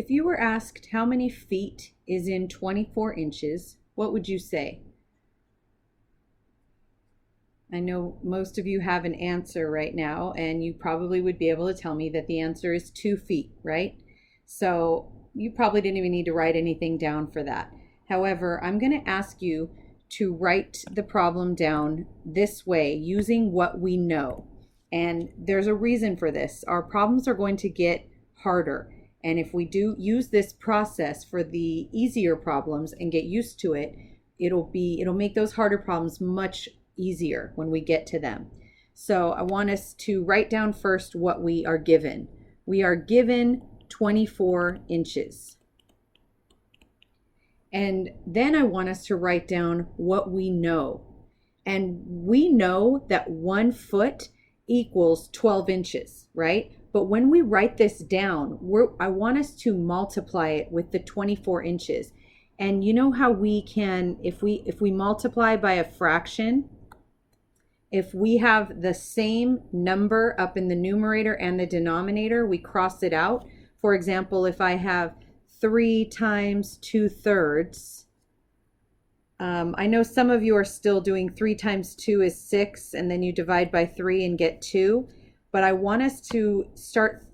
If you were asked how many feet is in 24 inches, what would you say? I know most of you have an answer right now, and you probably would be able to tell me that the answer is 2 feet, right? So you probably didn't even need to write anything down for that. However, I'm going to ask you to write the problem down this way using what we know. And there's a reason for this. Our problems are going to get harder. And if we do use this process for the easier problems and get used to it, it'll make those harder problems much easier when we get to them. So I want us to write down first what we are given. We are given 24 inches. And then I want us to write down what we know. And we know that 1 foot equals 12 inches, right? But when we write this down, I want us to multiply it with the 24 inches. And you know how we can, if we multiply by a fraction, if we have the same number up in the numerator and the denominator, we cross it out. For example, if I have 3 times 2/3, I know some of you are still doing 3 times 2 is 6, and then you divide by 3 and get 2. But I want us to start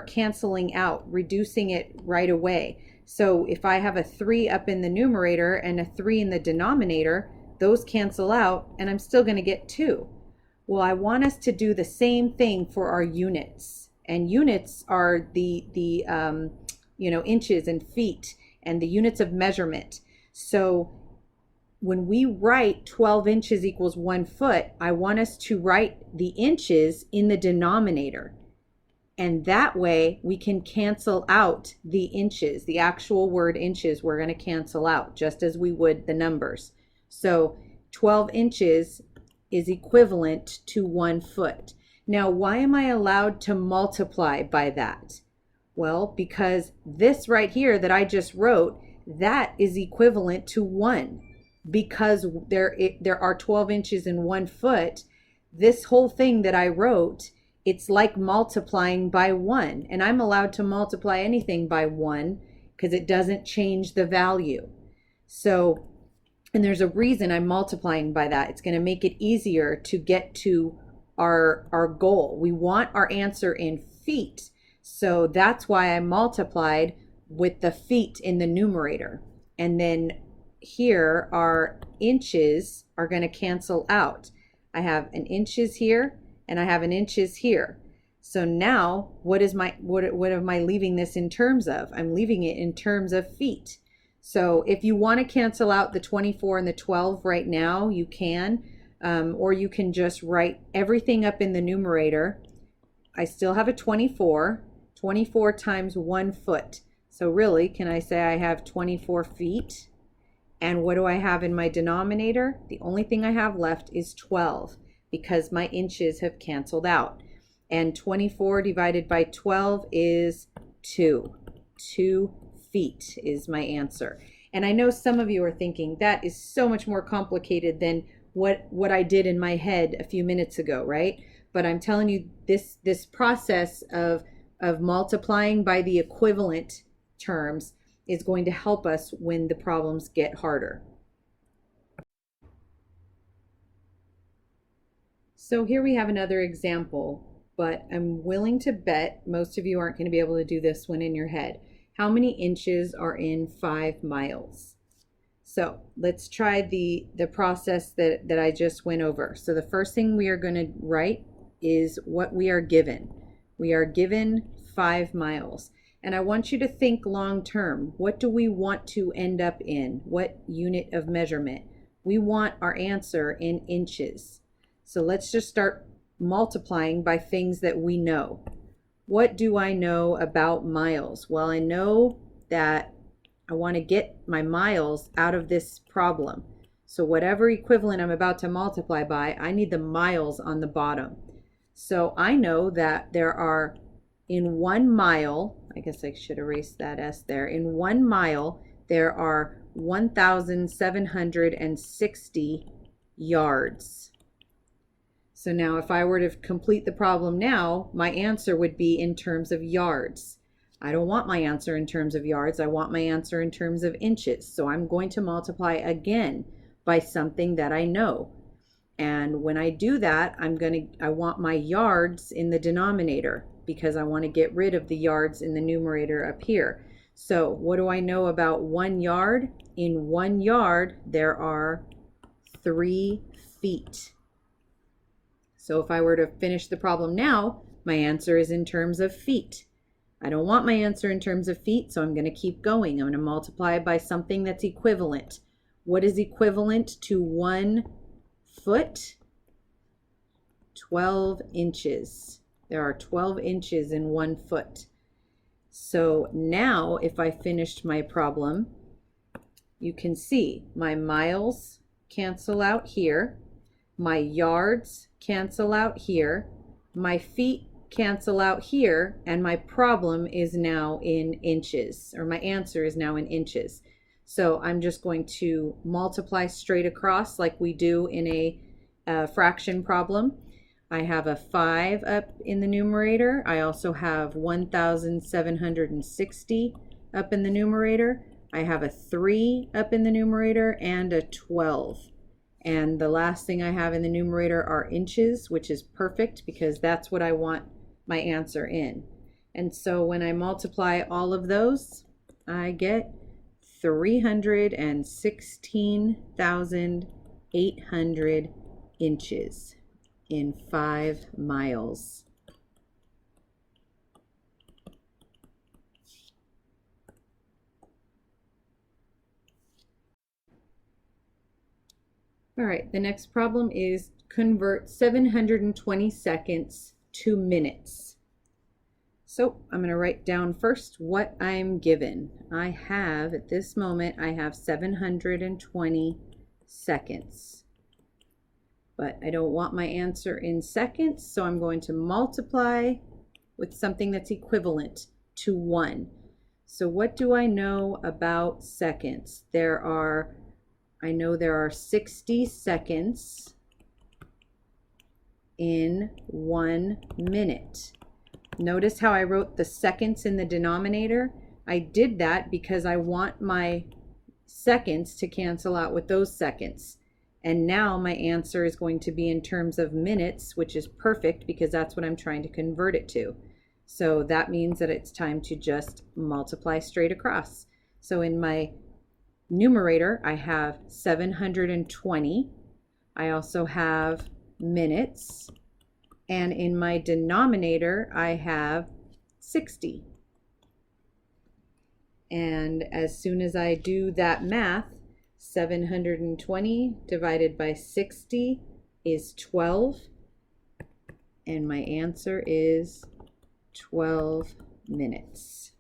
canceling out, reducing it right away. So if I have a 3 up in the numerator and a 3 in the denominator, those cancel out, and I'm still going to get 2. Well, I want us to do the same thing for our units. And units are the inches and feet and the units of measurement. So when we write 12 inches equals 1 foot, I want us to write the inches in the denominator. And that way we can cancel out the inches, the actual word inches we're going to cancel out just as we would the numbers. So 12 inches is equivalent to 1 foot. Now, why am I allowed to multiply by that? Well, because this right here that I just wrote, that is equivalent to 1. Because there are 12 inches in 1 foot, this whole thing that I wrote, it's like multiplying by 1. And I'm allowed to multiply anything by 1 because it doesn't change the value. So, and there's a reason I'm multiplying by that. It's going to make it easier to get to our goal. We want our answer in feet. So that's why I multiplied with the feet in the numerator. And then here our inches are going to cancel out. I have an inches here and I have an inches here. So now what am I leaving this in terms of? I'm leaving it in terms of feet. So if you want to cancel out the 24 and the 12 right now, you can, or you can just write everything up in the numerator. I still have a 24 times 1 foot. So really, can I say I have 24 feet? And what do I have in my denominator? The only thing I have left is 12 because my inches have canceled out. And 24 divided by 12 is 2. 2 feet is my answer. And I know some of you are thinking that is so much more complicated than what I did in my head a few minutes ago, right? But I'm telling you, this process of multiplying by the equivalent terms is going to help us when the problems get harder. So here we have another example, but I'm willing to bet most of you aren't going to be able to do this one in your head. How many inches are in 5 miles? So let's try the process that I just went over. So the first thing we are going to write is what we are given. We are given 5 miles. And I want you to think long term. What do we want to end up in? What unit of measurement? We want our answer in inches. So let's just start multiplying by things that we know. What do I know about miles? Well, I know that I want to get my miles out of this problem. So whatever equivalent I'm about to multiply by, I need the miles on the bottom. So I know that there are, in 1 mile, I guess I should erase that S there. In 1 mile, there are 1,760 yards. So now if I were to complete the problem now, my answer would be in terms of yards. I don't want my answer in terms of yards. I want my answer in terms of inches. So I'm going to multiply again by something that I know. And when I do that, I want my yards in the denominator because I want to get rid of the yards in the numerator up here. So what do I know about 1 yard? In 1 yard, there are 3 feet. So if I were to finish the problem now, my answer is in terms of feet. I don't want my answer in terms of feet, so I'm going to keep going. I'm going to multiply by something that's equivalent. What is equivalent to 1 foot? 12 inches. There are 12 inches in 1 foot. So now if I finished my problem, you can see my miles cancel out here, my yards cancel out here, my feet cancel out here, and my problem is now in inches, or my answer is now in inches. So I'm just going to multiply straight across like we do in a fraction problem. I have a 5 up in the numerator. I also have 1,760 up in the numerator. I have a 3 up in the numerator and a 12. And the last thing I have in the numerator are inches, which is perfect because that's what I want my answer in. And so when I multiply all of those, I get 316,800 inches in 5 miles. All right, the next problem is convert 720 seconds to minutes. So I'm going to write down first what I'm given. I have, at this moment, I have 720 seconds. But I don't want my answer in seconds, so I'm going to multiply with something that's equivalent to 1. So what do I know about seconds? I know there are 60 seconds in 1 minute. Notice how I wrote the seconds in the denominator? I did that because I want my seconds to cancel out with those seconds. And now my answer is going to be in terms of minutes, which is perfect because that's what I'm trying to convert it to. So that means that it's time to just multiply straight across. So in my numerator, I have 720. I also have minutes. And in my denominator, I have 60. And as soon as I do that math, 720 divided by 60 is 12. And my answer is 12 minutes.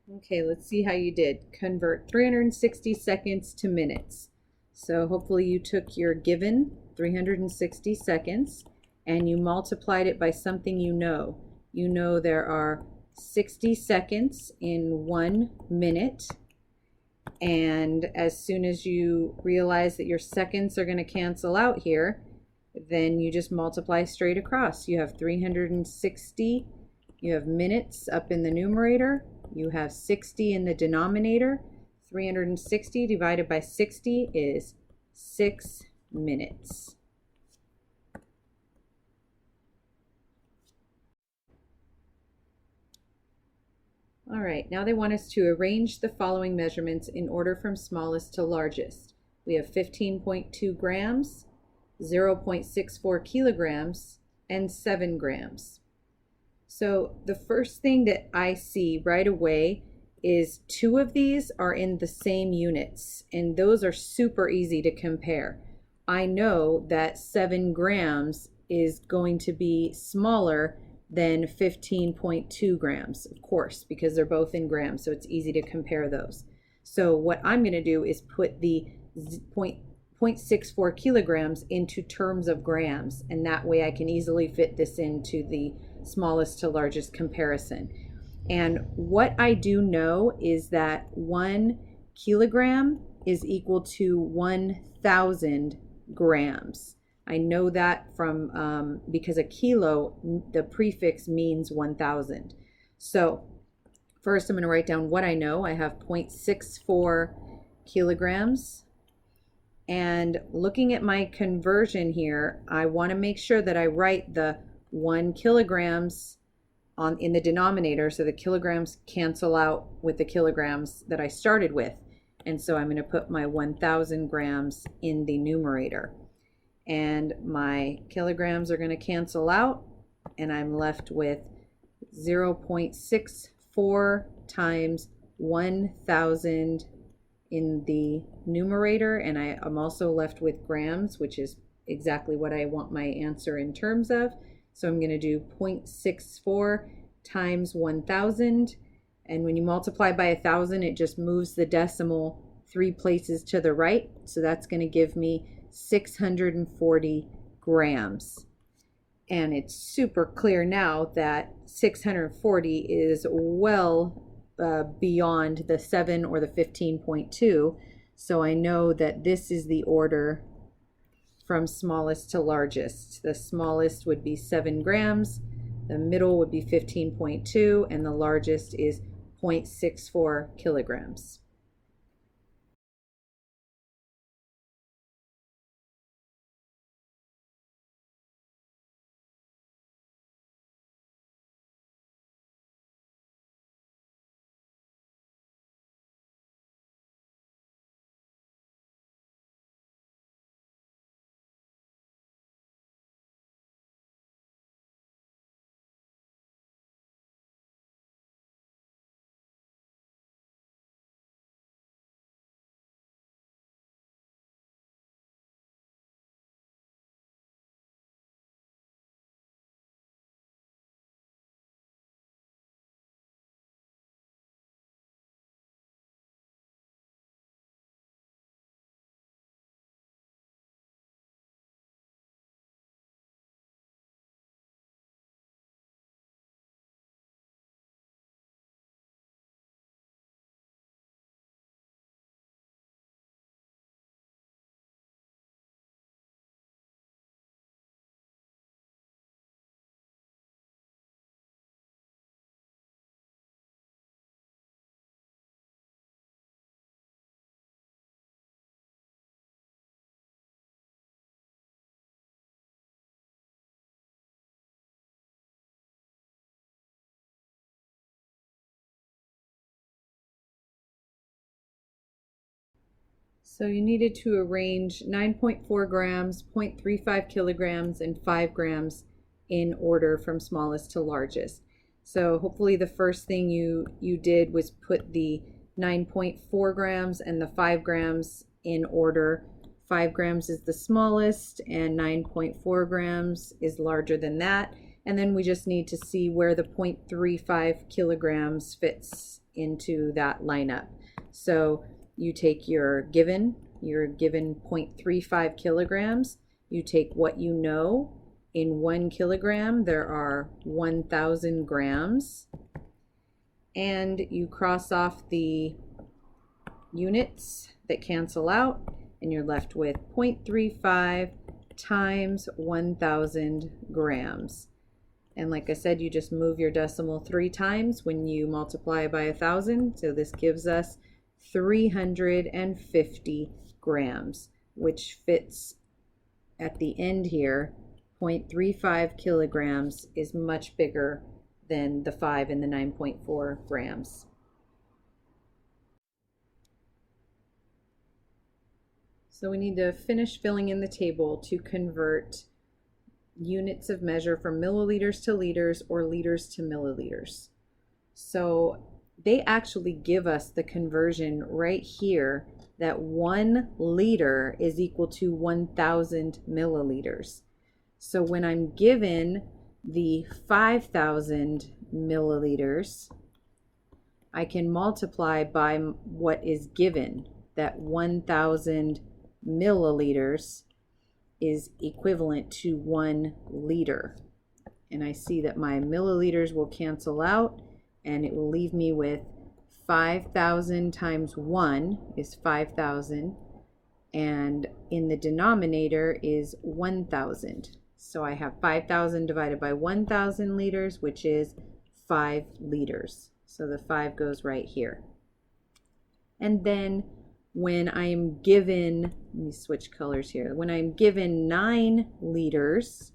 Okay, let's see how you did. Convert 360 seconds to minutes. So hopefully you took your given 360 seconds and you multiplied it by something you know. You know there are 60 seconds in 1 minute. And as soon as you realize that your seconds are going to cancel out here, then you just multiply straight across. You have 360, you have minutes up in the numerator, you have 60 in the denominator. 360 divided by 60 is 6 minutes. All right, now they want us to arrange the following measurements in order from smallest to largest. We have 15.2 grams, 0.64 kilograms, and 7 grams. So the first thing that I see right away is 2 of these are in the same units, and those are super easy to compare. I know that 7 grams is going to be smaller than 15.2 grams, of course, because they're both in grams, so it's easy to compare those. So what I'm going to do is put the 0.64 kilograms into terms of grams, and that way I can easily fit this into the smallest to largest comparison. And what I do know is that 1 kilogram is equal to 1,000 grams. I know that from because a kilo, the prefix means 1,000. So first I'm going to write down what I know. I have 0.64 kilograms. And looking at my conversion here, I want to make sure that I write the 1 kilograms in the denominator, so the kilograms cancel out with the kilograms that I started with. And so I'm going to put my 1,000 grams in the numerator. And my kilograms are going to cancel out, and I'm left with 0.64 times 1,000 in the numerator, and I'm also left with grams, which is exactly what I want my answer in terms of. So I'm going to do 0.64 times 1,000, and when you multiply by 1,000, it just moves the decimal 3 places to the right, so that's going to give me 640 grams. And it's super clear now that 640 is well beyond the 7 or the 15.2, so I know that this is the order from smallest to largest. The smallest would be 7 grams, the middle would be 15.2, and the largest is 0.64 kilograms. So you needed to arrange 9.4 grams, 0.35 kilograms, and 5 grams in order from smallest to largest. So hopefully the first thing you did was put the 9.4 grams and the 5 grams in order. 5 grams is the smallest and 9.4 grams is larger than that. And then we just need to see where the 0.35 kilograms fits into that lineup. So you take your given 0.35 kilograms, you take what you know. In 1 kilogram, there are 1,000 grams, and you cross off the units that cancel out, and you're left with 0.35 times 1,000 grams. And like I said, you just move your decimal 3 times when you multiply by 1,000, so this gives us 350 grams, which fits at the end here. 0.35 kilograms is much bigger than the 5 and the 9.4 grams. So we need to finish filling in the table to convert units of measure from milliliters to liters or liters to milliliters. So they actually give us the conversion right here that 1 liter is equal to 1,000 milliliters. So when I'm given the 5,000 milliliters, I can multiply by what is given, that 1,000 milliliters is equivalent to 1 liter. And I see that my milliliters will cancel out, and it will leave me with 5,000 times 1 is 5,000, and in the denominator is 1,000. So I have 5,000 divided by 1,000 liters, which is 5 liters. So the 5 goes right here. And then when I am given, let me switch colors here, when I'm given 9 liters,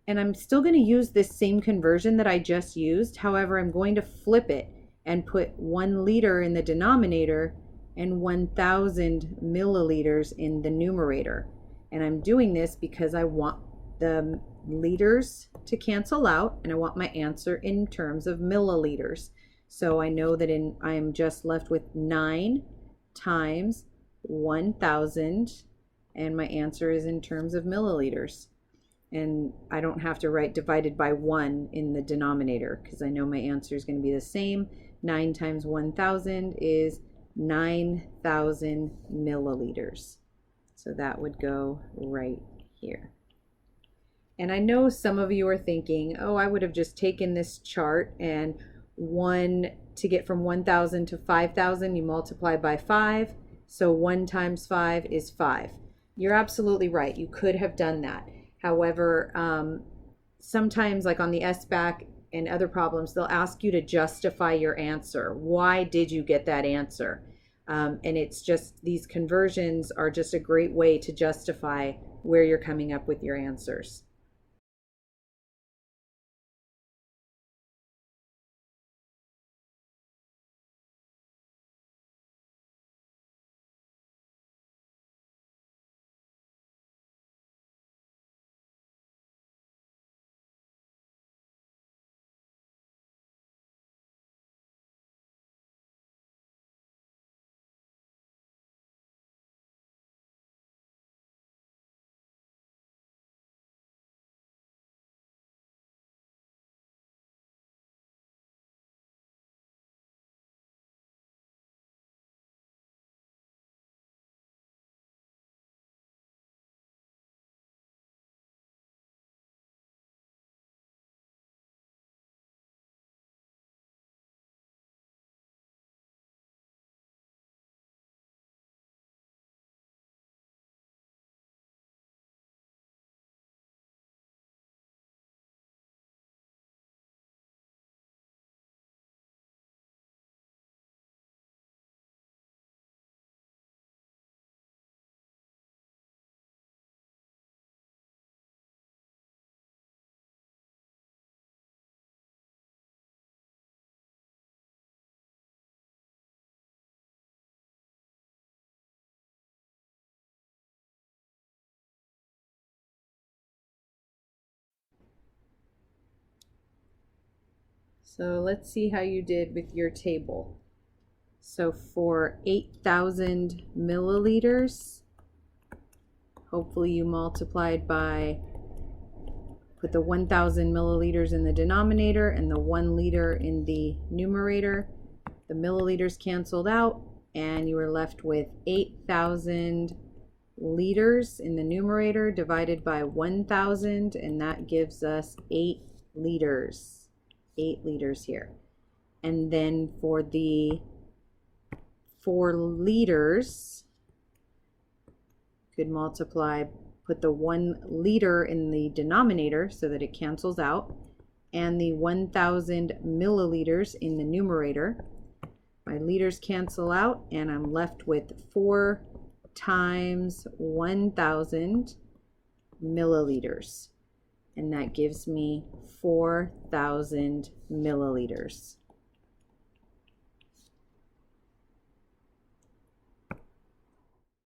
and I'm still going to use this same conversion that I just used, however, I'm going to flip it and put 1 liter in the denominator and 1,000 milliliters in the numerator. And I'm doing this because I want the liters to cancel out, and I want my answer in terms of milliliters. So I know that I'm just left with 9 times 1,000, and my answer is in terms of milliliters. And I don't have to write divided by 1 in the denominator because I know my answer is going to be the same. 9 times 1,000 is 9,000 milliliters. So that would go right here. And I know some of you are thinking, oh, I would have just taken this chart and to get from 1,000 to 5,000, you multiply by 5. So 1 times 5 is 5. You're absolutely right. You could have done that. However, sometimes like on the SBAC and other problems, they'll ask you to justify your answer. Why did you get that answer? And it's just, these conversions are just a great way to justify where you're coming up with your answers. So let's see how you did with your table. So for 8,000 milliliters, hopefully you multiplied by, put the 1,000 milliliters in the denominator and the 1 liter in the numerator. The milliliters canceled out, and you were left with 8,000 liters in the numerator divided by 1,000, and that gives us 8 liters. 8 liters here. And then for the 4 liters, could multiply, put the 1 liter in the denominator so that it cancels out, and the 1,000 milliliters in the numerator. My liters cancel out, and I'm left with 4 times 1,000 milliliters. and that gives me 4,000 milliliters.